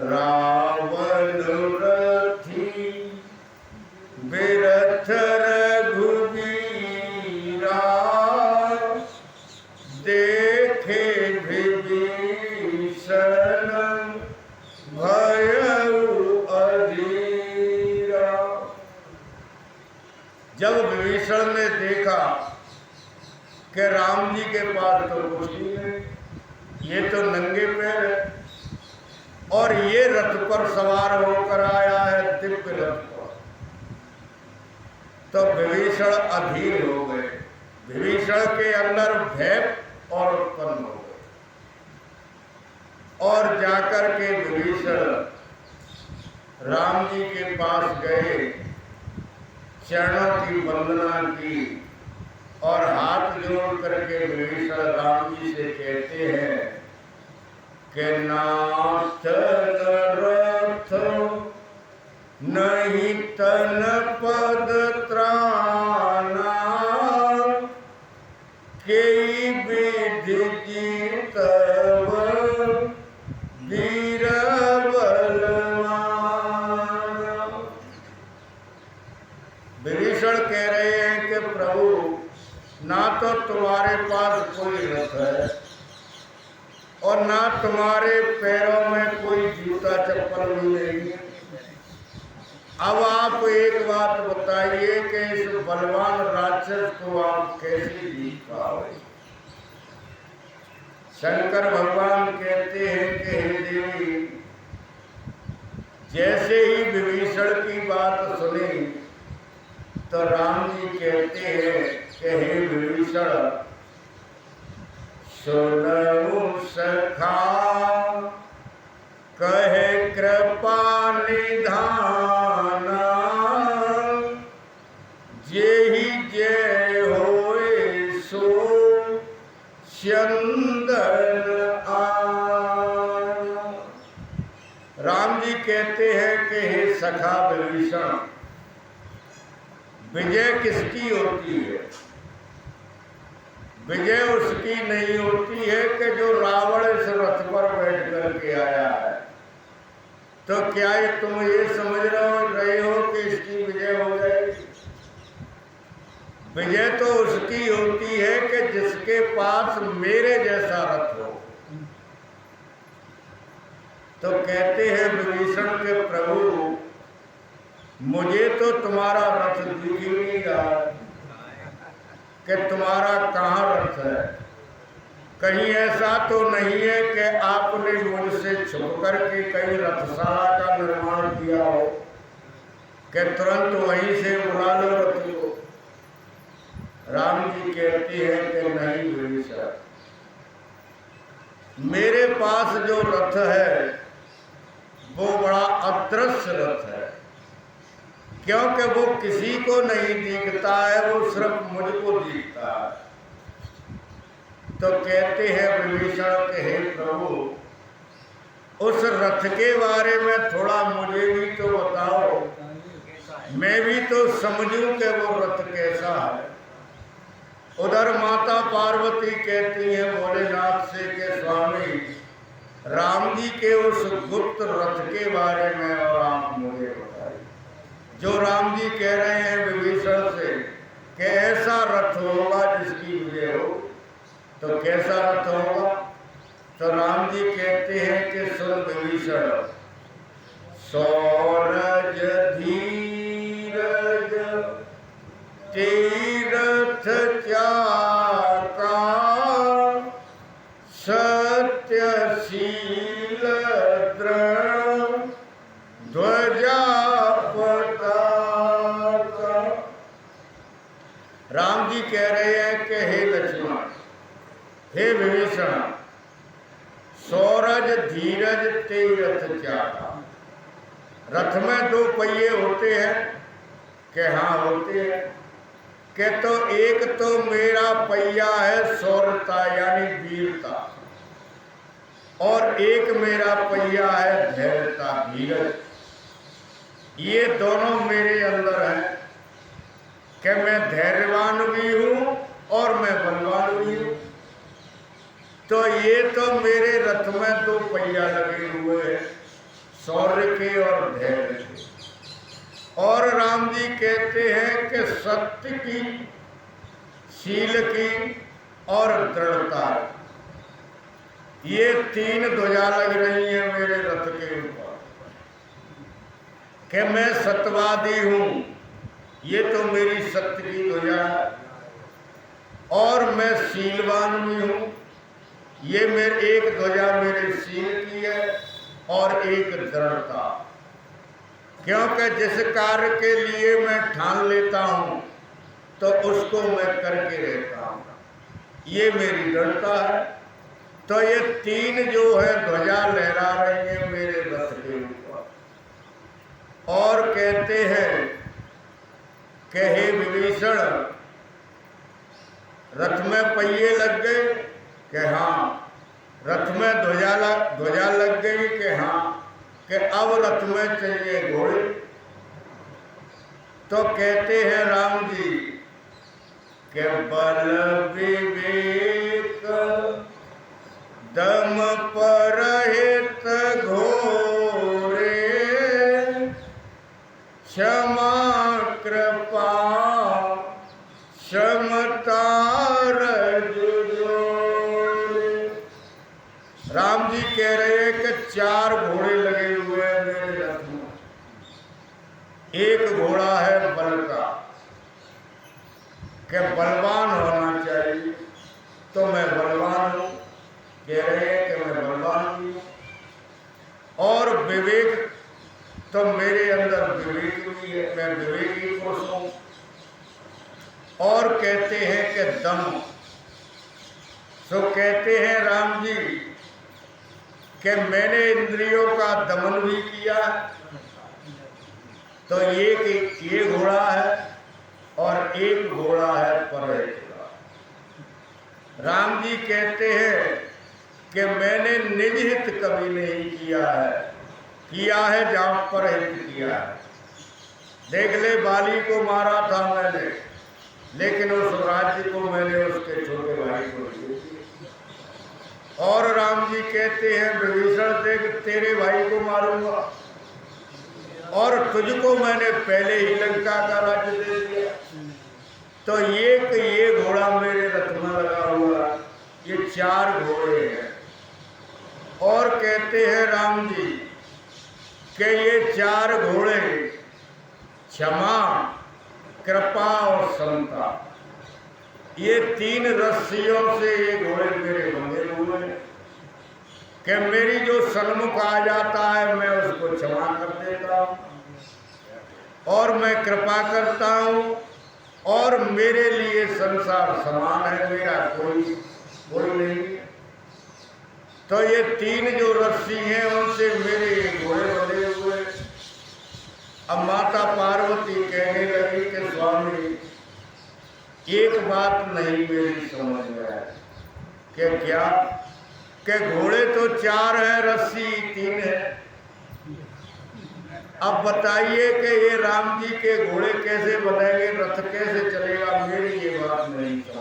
रावण रथी बिरथ रघुबीरा देखे विभीषण भयउ अधीरा। जब विभीषण ने देखा कि राम जी के पास तो कुछ नहीं है, ये तो नंगे पैर है और ये रथ पर सवार होकर आया है दिव्य रथ पर, तो विभीषण अधीर हो गए। विभीषण के अंदर भय और उत्पन्न हो गए और जाकर के विभीषण राम जी के पास गए, चरणों की वंदना की और हाथ जोड़ करके विभीषण राम जी से कहते हैं कि नाथ रथ नहीं तन पद त्राना के विधि जीतव वीर बलवान। विभीषण कह रहे हैं कि प्रभु ना तो तुम्हारे पास कोई रथ है और ना तुम्हारे पैरों में कोई जूता चप्पल भी नहीं है। अब आप एक बात बताइए कि इस बलवान राक्षस को आप कैसे जीत पाओगे। शंकर भगवान कहते हैं कि हे देवी, जैसे ही विभीषण की बात सुनी तो राम जी कहते हैं कि हे विभीषण, सुनऊ सखा कहे कृपा निधाना जेहि जय होए सो चंदन आना। राम जी कहते हैं कि हे सखा विभीषण, विजय किसकी होती है? विजय उसकी नहीं होती है कि जो रावण इस रथ पर बैठ करके आया है। तो क्या तुम ये समझ रहे हो कि इसकी विजय हो जाएगी? विजय तो उसकी होती है कि जिसके पास मेरे जैसा रथ हो। तो कहते हैं विभीषण के प्रभु, मुझे तो तुम्हारा रथ दिख ही नहीं रहा कि तुम्हारा कहाँ रथ है। कहीं ऐसा तो नहीं है कि आपने मुझसे छुप करके कहीं रथशाला का निर्माण किया हो कि तुरंत वहीं से उड़ा लो रथ को। राम जी कहते हैं कि नहीं विभीषण, मेरे पास जो रथ है वो बड़ा अदृश्य रथ है, क्योंकि वो किसी को नहीं दिखता है, वो सिर्फ मुझको दिखता है। तो कहते हैं विभीषण के हे प्रभु, उस रथ के बारे में थोड़ा मुझे भी तो बताओ, मैं भी तो समझूं कि वो रथ कैसा है। उधर माता पार्वती कहती है भोलेनाथ से कि स्वामी, राम जी के उस गुप्त रथ के बारे में और आप मुझे बताइए। जो राम जी कह रहे हैं विभीषण से कि ऐसा रथ होगा जिसकी विजय हो, तो कैसा रथ होगा? तो राम जी कहते हैं कि सुन विभीषण, सौरज धीरज तीरथ चाका सत्यशील दृढ़ ध्वजा पताका। राम जी कह रहे हैं कि हे लक्ष्मण, हे विभीषण, सौरज धीरज तीरथ चाका। रथ में दो पहिए होते हैं कि हाँ होते हैं, कि तो एक तो मेरा पहिया है शौर्यता यानी वीरता, और एक मेरा पहिया है धैर्यता धीरज। ये दोनों मेरे अंदर हैं कि मैं धैर्यवान भी हूँ और मैं बलवान भी हूँ। तो ये तो मेरे रथ में दो पहिया लगे हुए हैं, शौर्य के और धैर्य के। और राम जी कहते हैं कि सत्य की, शील की और दृढ़ता, ये 3 ध्वजा लग रही है मेरे रथ के ऊपर। कि मैं सत्यवादी हूं, ये तो मेरी सत्य की ध्वजा है। और मैं शीलवान भी हूं, ये मेरे एक ध्वजा मेरे शील की है और एक दृढ़ता। क्योंकि जिस कार्य के लिए मैं ठान लेता हूं तो उसको मैं करके रहता हूं, ये मेरी दृढ़ता है। तो ये 3 जो है ध्वजा लहरा रही है मेरे रथ के ऊपर। और कहते हैं कि हे विभीषण, रथ में पहिए लग गए कि हाँ, रथ में ध्वजा लग गई कि हाँ, कि अब रथ में चाहिए घोड़े। तो कहते हैं राम जी कि बल विवेक दम परहित घोरे, क्षमा कृपा क्षमता रज जोरे। राम जी कह रहे हैं कि 4 घोड़े लगे हुए हैं मेरे रथ में। एक घोड़ा है बल का, कि बलवान होना चाहिए, तो मैं बलवान हूं, कह रहे हैं कि मैं बलवान हूं। और विवेक, तो मेरे अंदर विवेक भी है, मैं विवेकी पुरुष हूं। और कहते हैं कि दम, तो कहते हैं राम जी कि मैंने इंद्रियों का दमन भी किया। तो ये घोड़ा है और एक घोड़ा है परहित का। राम जी कहते हैं कि मैंने निज हित कभी नहीं किया है जहां परहित किया है। देख ले, बाली को मारा था मैंने, लेकिन उस राज्य को मैंने उसके छोटे भाई को दिया। और राम जी कहते हैं विभीषण, देख तेरे भाई को मारूंगा और तुझको मैंने पहले ही लंका का राज्य दे दिया। तो ये घोड़ा मेरे रथ में लगा हुआ, ये 4 घोड़े हैं। और कहते हैं राम जी कि ये 4 घोड़े क्षमा, कृपा और समता, ये 3 रस्सियों से ये घोड़े मेरे बंधे हुए हैं। कि मेरी जो सन्मुख आ जाता है मैं उसको क्षमा कर देता हूं और मैं कृपा करता हूं, और मेरे लिए संसार समान है, मेरा कोई नहीं। तो ये 3 जो रस्सी हैं उनसे मेरे घोड़े बंधे हुए। अब माता पार्वती कहने लगी कि स्वामी, एक बात नहीं मेरी समझ में आया कि क्या, कि घोड़े तो 4 हैं, रस्सी 3 है। अब बताइए कि ये राम जी के घोड़े कैसे बनेंगे, रथ कैसे चलेगा, मेरी ये बात नहीं समझ